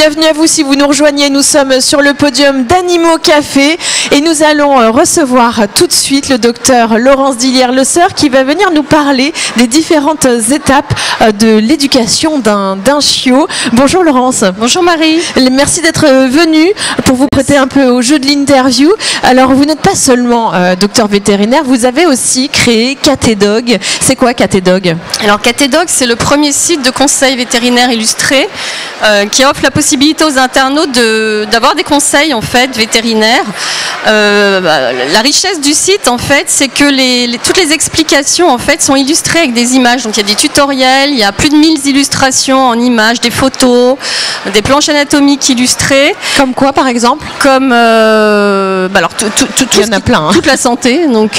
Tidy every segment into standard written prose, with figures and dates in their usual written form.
Bienvenue à vous si vous nous rejoignez. Nous sommes sur le podium d'Animaux Café et nous allons recevoir tout de suite le docteur Laurence Dillière-Lesoeur qui va venir nous parler des différentes étapes de l'éducation d'un chiot. Bonjour Laurence. Bonjour Marie. Merci d'être venue pour vous prêter un peu au jeu de l'interview. Alors vous n'êtes pas seulement docteur vétérinaire, vous avez aussi créé Cat & Dog. C'est quoi Cat & Dog? Alors Cat & Dog, c'est le premier site de conseils vétérinaires illustrés qui offre la possibilité aux internautes d'avoir des conseils en fait vétérinaires. La richesse du site en fait, c'est que toutes les explications en fait sont illustrées avec des images. Donc il y a des tutoriels, il y a plus de 1000 illustrations en images, des photos, des planches anatomiques illustrées. Comme quoi par exemple? Comme alors il y en a plein, hein. Toute la santé, donc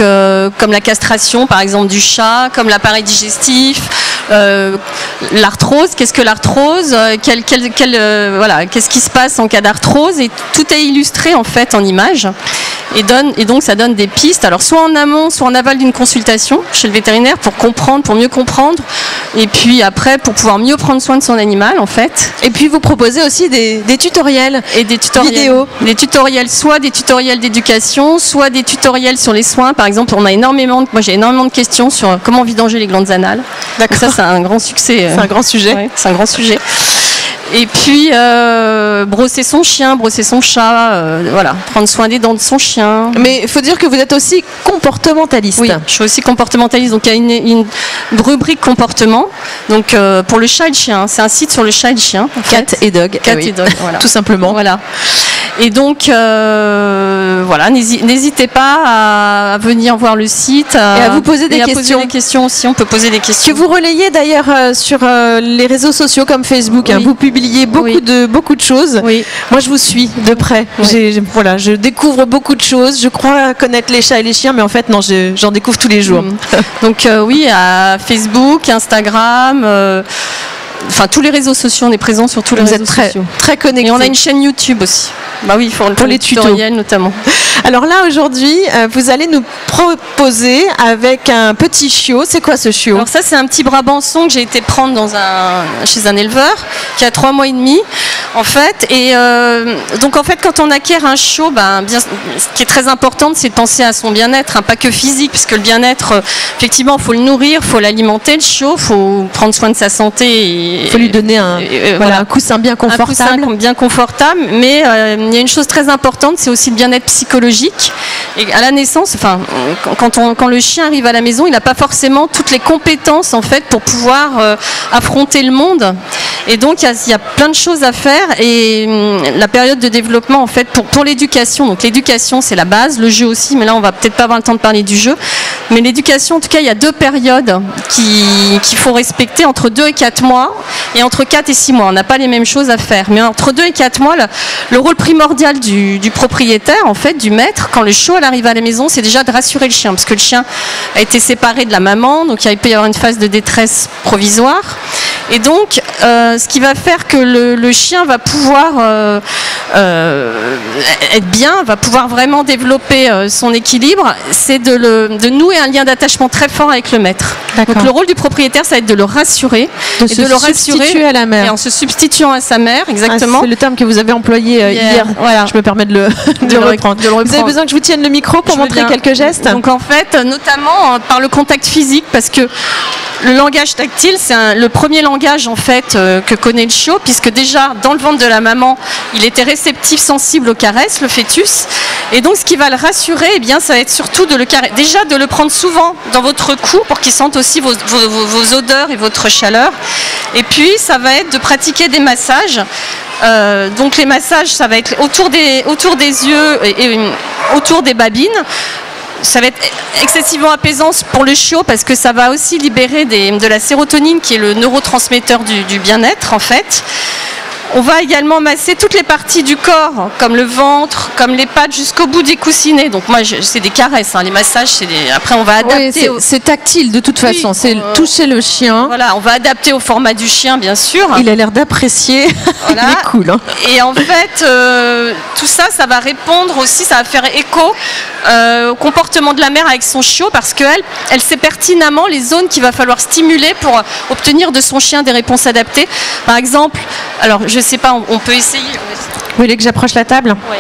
comme la castration par exemple du chat, comme l'appareil digestif, l'arthrose. Qu'est-ce que l'arthrose? Qu'est-ce qui se passe en cas d'arthrose? Et tout est illustré en fait en images. Et donc ça donne des pistes, alors soit en amont, soit en aval d'une consultation chez le vétérinaire pour comprendre, pour mieux comprendre, et puis après pour pouvoir mieux prendre soin de son animal en fait. Et puis vous proposez aussi des tutoriels et des tutoriels vidéo. Des tutoriels, soit des tutoriels d'éducation, soit des tutoriels sur les soins. Par exemple, moi j'ai énormément de questions sur comment vidanger les glandes anales. D'accord. Ça c'est un grand succès. C'est un grand sujet. Ouais, c'est un grand sujet. Et puis brosser son chien, brosser son chat, prendre soin des dents de son chien. Mais il faut dire que vous êtes aussi comportementaliste. Oui, je suis aussi comportementaliste. Donc il y a une rubrique comportement. Donc pour le chat et le chien, c'est un site sur le chat et le chien. Cat & Dog. Cat & Dog, voilà. Tout simplement. Voilà. Et donc n'hésitez pas à venir voir le site et à vous poser des questions. Poser des questions aussi, on peut poser des questions. Que vous relayez d'ailleurs sur les réseaux sociaux comme Facebook. Oui. Hein, vous publiez beaucoup de choses. Oui. Moi je vous suis de près. Oui. Je découvre beaucoup de choses. Je crois connaître les chats et les chiens, mais en fait non, j'en découvre tous les jours. Donc oui, à Facebook, Instagram. Enfin, tous les réseaux sociaux, on est présent sur tous les réseaux sociaux. Très connectés. Et on a une chaîne YouTube aussi. Bah oui, pour les tutoriels notamment. Alors là, aujourd'hui, vous allez nous proposer avec un petit chiot. C'est quoi ce chiot? Alors ça, c'est un petit brabançon que j'ai été prendre chez un éleveur qui a 3 mois et demi, en fait. Et donc, en fait, quand on acquiert un chiot, ce qui est très important, c'est de penser à son bien-être, hein, pas que physique, puisque le bien-être, effectivement, il faut le nourrir, il faut l'alimenter, le chiot, il faut prendre soin de sa santé. Il faut lui donner un coussin bien confortable. Un coussin bien confortable, mais il y a une chose très importante, c'est aussi le bien-être psychologique. Et à la naissance, quand le chien arrive à la maison, il n'a pas forcément toutes les compétences en fait pour pouvoir affronter le monde. Et donc il y a plein de choses à faire. Et la période de développement en fait pour l'éducation. Donc l'éducation c'est la base, le jeu aussi. Mais là on va peut-être pas avoir le temps de parler du jeu. Mais l'éducation, en tout cas, il y a 2 périodes qu'il faut respecter entre 2 et 4 mois. Et entre 4 et 6 mois, on n'a pas les mêmes choses à faire. Mais entre 2 et 4 mois, le rôle primordial du propriétaire, en fait, du maître, quand le chiot arrive à la maison, c'est déjà de rassurer le chien. Parce que le chien a été séparé de la maman, donc il peut y avoir une phase de détresse provisoire. Et donc, ce qui va faire que le chien va pouvoir être bien, va pouvoir vraiment développer son équilibre, c'est de nouer un lien d'attachement très fort avec le maître. Donc le rôle du propriétaire, ça va être de le rassurer, de le substituer à la mère. Et en se substituant à sa mère, exactement. C'est le terme que vous avez employé hier. Voilà. Je me permets de le reprendre. Vous avez besoin que je vous tienne le micro pour montrer quelques gestes? Donc en fait, notamment par le contact physique, parce que le langage tactile, c'est le premier langage en fait que connaît le chiot, puisque déjà dans le ventre de la maman, il était réceptif, sensible aux caresses, le fœtus. Et donc ce qui va le rassurer, eh bien, ça va être surtout de le prendre souvent dans votre cou pour qu'il sente aussi vos odeurs et votre chaleur. Et puis ça va être de pratiquer des massages. Donc les massages, ça va être autour des yeux et autour des babines. Ça va être excessivement apaisant pour le chiot parce que ça va aussi libérer de la sérotonine qui est le neurotransmetteur du bien-être en fait. On va également masser toutes les parties du corps, comme le ventre, comme les pattes, jusqu'au bout des coussinets. Donc moi, c'est des caresses, hein. Les massages, après on va adapter. Oui, c'est tactile de toute façon, c'est toucher le chien. Voilà, on va adapter au format du chien, bien sûr. Il a l'air d'apprécier, voilà. Il est cool. Hein. Et en fait, tout ça, ça va répondre aussi, ça va faire écho au comportement de la mère avec son chiot, parce qu'elle sait pertinemment les zones qu'il va falloir stimuler pour obtenir de son chien des réponses adaptées. Par exemple, alors je sais pas, on peut essayer. Vous voulez que j'approche la table? Ouais,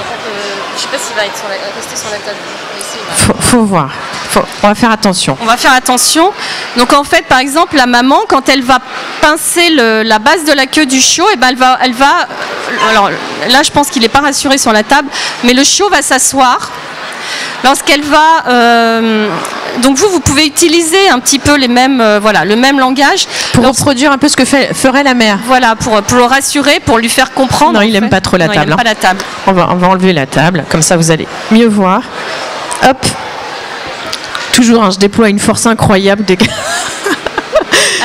je sais pas s'il va rester sur la table. Faut voir. On va faire attention. On va faire attention. Donc en fait, par exemple, la maman, quand elle va pincer la base de la queue du chiot, et ben elle va. Alors là, je pense qu'il n'est pas rassuré sur la table, mais le chiot va s'asseoir. Lorsqu'elle va, donc vous pouvez utiliser un petit peu les mêmes, voilà, le même langage pour reproduire un peu ce que ferait la mère. Voilà, pour le rassurer, pour lui faire comprendre. Non, il n'aime pas trop la table. Il n'aime pas la table. On va enlever la table, comme ça vous allez mieux voir. Hop. Toujours, je déploie une force incroyable.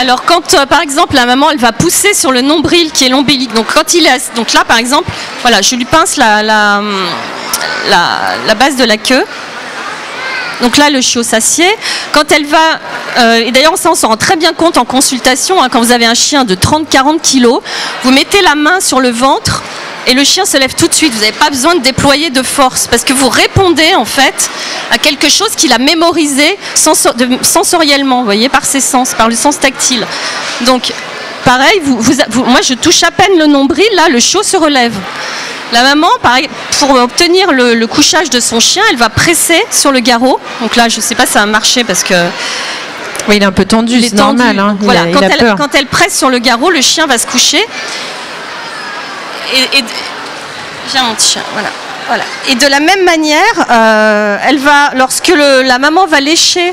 Alors quand, par exemple, la maman, elle va pousser sur le nombril qui est l'ombilic. Donc quand il est, donc là, par exemple, voilà, je lui pince la base de la queue. Donc là, le chiot s'assied. Quand elle va, et d'ailleurs ça on s'en rend très bien compte en consultation, hein, quand vous avez un chien de 30-40 kilos, vous mettez la main sur le ventre et le chien se lève tout de suite. Vous n'avez pas besoin de déployer de force parce que vous répondez en fait à quelque chose qu'il a mémorisé sensoriellement, vous voyez, par ses sens, par le sens tactile. Donc pareil, moi je touche à peine le nombril, là le chiot se relève. La maman, pareil, pour obtenir le couchage de son chien, elle va presser sur le garrot. Donc là, je ne sais pas si ça va marcher parce que... Oui, il est un peu tendu, c'est normal. Hein. Voilà, quand elle presse sur le garrot, le chien va se coucher. Viens mon petit chien, voilà. Et de la même manière, elle va, lorsque la maman va lécher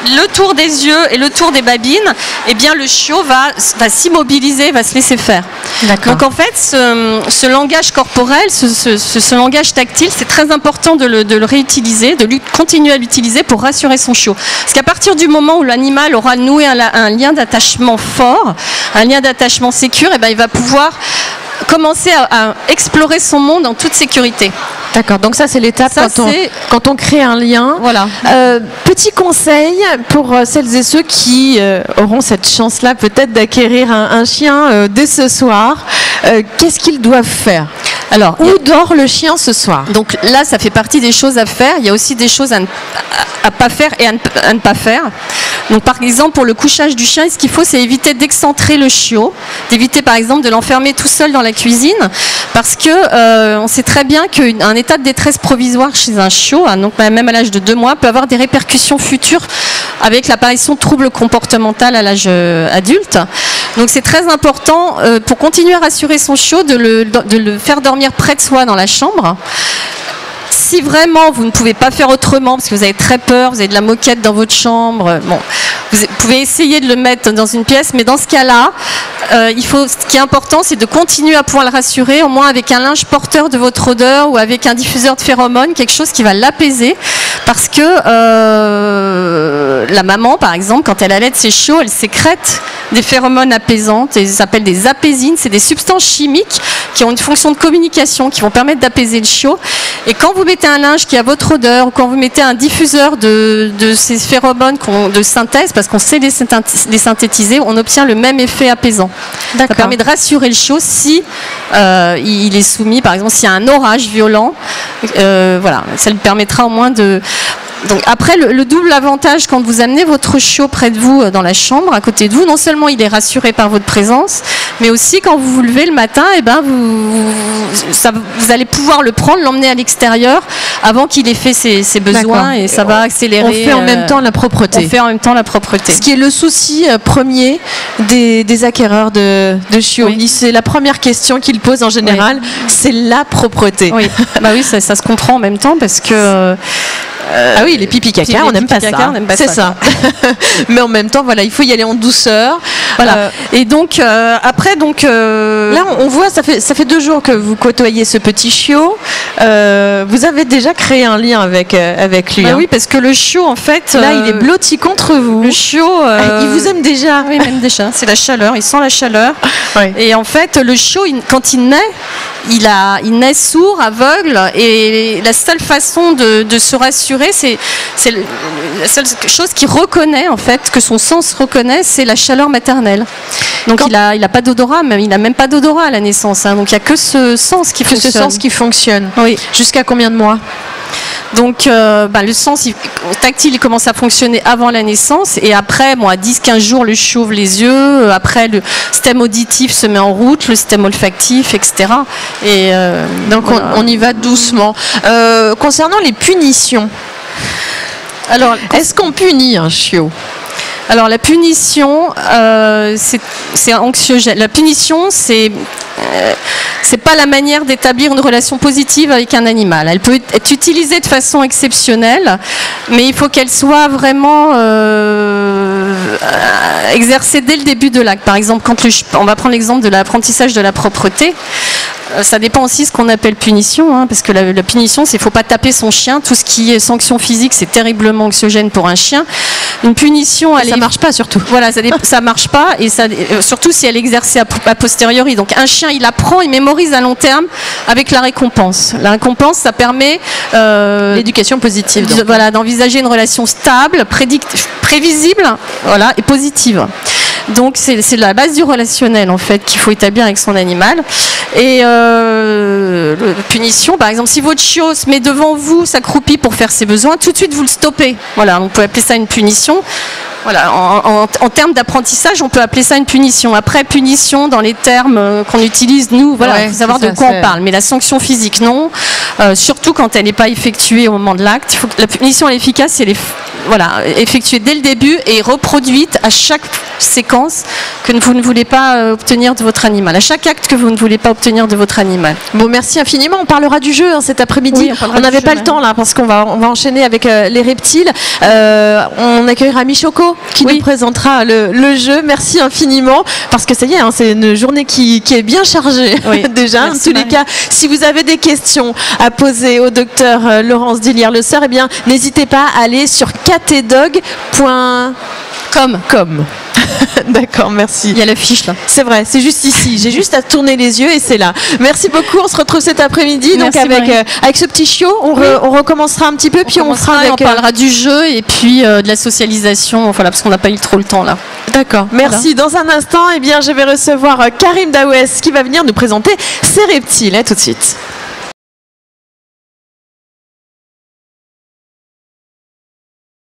le tour des yeux et le tour des babines, eh bien le chiot va s'immobiliser, va se laisser faire. Donc en fait, ce langage corporel, ce langage tactile, c'est très important de le réutiliser, de continuer à l'utiliser pour rassurer son chiot. Parce qu'à partir du moment où l'animal aura noué un lien d'attachement fort, un lien d'attachement sécure, eh bien il va pouvoir commencer à explorer son monde en toute sécurité. D'accord, donc ça c'est l'étape quand on crée un lien. Voilà. Petit conseil pour celles et ceux qui auront cette chance-là peut-être d'acquérir un chien dès ce soir. Qu'est-ce qu'ils doivent faire? Alors, où dort le chien ce soir? Donc là, ça fait partie des choses à faire. Il y a aussi des choses à pas faire et à ne pas faire. Donc par exemple, pour le couchage du chien, ce qu'il faut, c'est éviter d'excentrer le chiot, d'éviter par exemple de l'enfermer tout seul dans la cuisine, parce que on sait très bien qu'un état de détresse provisoire chez un chiot, donc même à l'âge de 2 mois, peut avoir des répercussions futures avec l'apparition de troubles comportementaux à l'âge adulte. Donc c'est très important pour continuer à rassurer son chiot de le faire dormir près de soi dans la chambre. Si vraiment vous ne pouvez pas faire autrement, parce que vous avez très peur, vous avez de la moquette dans votre chambre, bon, vous pouvez essayer de le mettre dans une pièce, mais dans ce cas-là, ce qui est important, c'est de continuer à pouvoir le rassurer, au moins avec un linge porteur de votre odeur ou avec un diffuseur de phéromones, quelque chose qui va l'apaiser, parce que la maman, par exemple, quand elle allaite ses chiots, elle sécrète des phéromones apaisantes, et ça s'appelle des apaisines, c'est des substances chimiques qui ont une fonction de communication, qui vont permettre d'apaiser le chiot. Et quand vous mettez un linge qui a votre odeur, ou quand vous mettez un diffuseur de ces phéromones de synthèse, parce qu'on sait les synthétiser, on obtient le même effet apaisant. Ça permet de rassurer le chiot si il est soumis, par exemple, s'il y a un orage violent, voilà, ça lui permettra au moins de... Donc après, le double avantage quand vous amenez votre chiot près de vous dans la chambre, à côté de vous, non seulement il est rassuré par votre présence, mais aussi quand vous vous levez le matin, eh ben vous allez pouvoir le prendre, l'emmener à l'extérieur avant qu'il ait fait ses besoins, et ça va accélérer. On fait en même temps la propreté. On fait en même temps la propreté. Ce qui est le souci premier des acquéreurs de chiots. Oui. C'est la première question qu'ils posent en général, c'est la propreté. Oui, bah oui, ça se comprend en même temps parce que... ah oui, les pipi caca, on n'aime pas ça. C'est ça. Mais en même temps, voilà, il faut y aller en douceur. Voilà. Et donc après, là, on voit, ça fait 2 jours que vous côtoyez ce petit chiot. Vous avez déjà créé un lien avec lui. Bah oui, parce que le chiot, en fait, là, il est blotti contre vous. Le chiot, il vous aime déjà. Oui, même déjà. C'est la chaleur. Il sent la chaleur. Oui. Et en fait, le chiot, quand il naît, il naît sourd, aveugle, et la seule façon de se rassurer, c'est la seule chose qu'il reconnaît, en fait, que son sens reconnaît, c'est la chaleur maternelle. Donc il a pas d'odorat, il n'a même pas d'odorat à la naissance, hein, donc il n'y a que ce sens qui fonctionne. Ce sens qui fonctionne. Oui. Jusqu'à combien de mois? Donc le sens tactile il commence à fonctionner avant la naissance et après à 10-15 jours le chiot ouvre les yeux, après le système auditif se met en route, le système olfactif, etc. Et donc voilà. on y va doucement. Concernant les punitions, alors est-ce qu'on punit un chiot ? Alors la punition, c'est anxiogène. La punition, c'est pas la manière d'établir une relation positive avec un animal. Elle peut être utilisée de façon exceptionnelle, mais il faut qu'elle soit vraiment exercée dès le début de l'acte. Par exemple, on va prendre l'exemple de l'apprentissage de la propreté. Ça dépend aussi de ce qu'on appelle punition, parce que la punition, c'est faut pas taper son chien. Tout ce qui est sanction physique, c'est terriblement anxiogène pour un chien. Une punition, ça marche pas surtout. Voilà, ça marche pas et surtout si elle est exercée a posteriori. Donc un chien, il apprend, il mémorise à long terme avec la récompense. La récompense, ça permet l'éducation positive. Voilà, d'envisager une relation stable, prévisible, voilà, et positive. Donc c'est la base du relationnel en fait qu'il faut établir avec son animal. Et punition, par exemple, si votre chiot se met devant vous, s'accroupit pour faire ses besoins, tout de suite vous le stoppez. Voilà, on peut appeler ça une punition. Voilà, en termes d'apprentissage, on peut appeler ça une punition. Après, punition, dans les termes qu'on utilise, nous, voilà, il faut savoir de quoi on parle. Mais la sanction physique, non. Surtout quand elle n'est pas effectuée au moment de l'acte. La punition elle est efficace, elle est effectuée dès le début et reproduite à chaque séquence que vous ne voulez pas obtenir de votre animal, à chaque acte que vous ne voulez pas obtenir de votre animal. Bon, merci infiniment. On parlera du jeu cet après-midi. Oui, on n'avait pas le temps là parce qu'on va enchaîner avec les reptiles. On accueillera Michoko qui nous présentera le jeu. Merci infiniment parce que ça y est, c'est une journée qui est bien chargée déjà. En tous les cas, si vous avez des questions à poser au docteur Laurence Dillière-Lesoeur, eh bien n'hésitez pas à aller sur catedog.com. D'accord, merci. Il y a l'affiche là. C'est vrai, c'est juste ici. J'ai juste à tourner les yeux et c'est là. Merci beaucoup. On se retrouve cet après-midi. Donc avec ce petit chiot, on recommencera un petit peu, puis on parlera du jeu et puis de la socialisation. Voilà, parce qu'on n'a pas eu trop le temps là. D'accord. Merci. Voilà. Dans un instant, je vais recevoir Karim Daouès qui va venir nous présenter ses reptiles. À tout de suite.